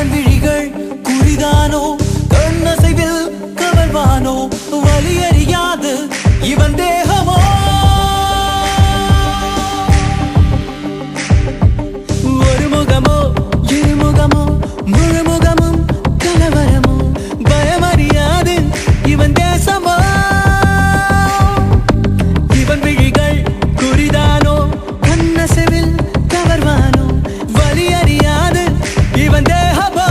இவன் விழிகள் குறிதானோ கண்ணசைவில் கவர்வானோ வலியறியாது இவன் தேகமோ ஒரு முகமோ இருமுகமோ முழுமுகமும் கலவரமோ பயமறியாது இவன் தேசமோ இவன் விழிகள் குறிதானோ கண்ணசைவில் கவர்வானோ வலியறியாது இவன் தேகமோ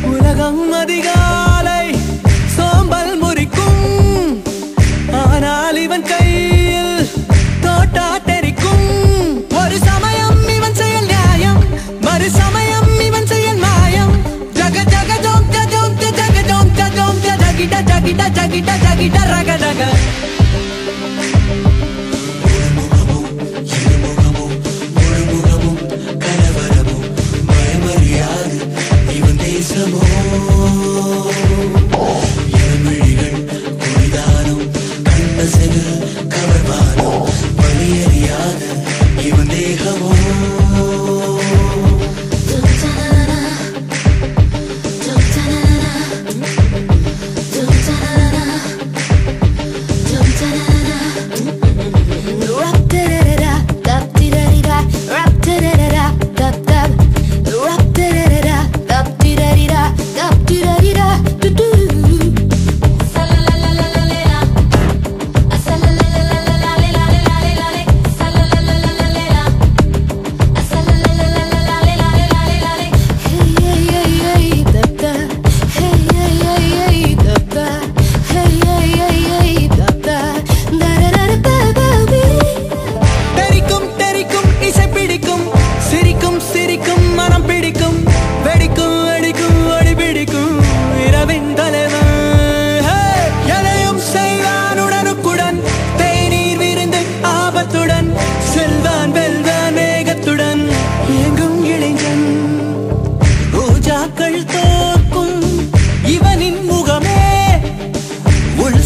உலகம் அதிகாலை சோம்பல் முறிக்கும் ஆனால் இவன் கையில் தோட்டா தெரிக்கும் ஒரு சமயம் இவன் செயல் நியாயம் மறு சமயம் இவன் செயல் மாயம் ஜக ஜக ஜோம் ஜோம் ஜக ஜோம் ஜோம் ஜகிட ஜகிட ஜகிட ஜகிட ரக ரக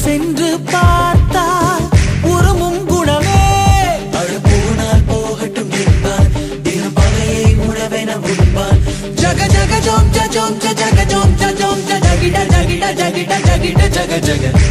சென்று பார்த்தால் உருமும் குணமே அழு போனால் போகட்டும் என்பான் தின பகையை உணவென உண்பான் ஜக ஜக ஜோம் ஜோம் ஜக ஜோம் ஜோம் ஜகிட ஜகிட ஜகிட ஜகிட ஜக ஜக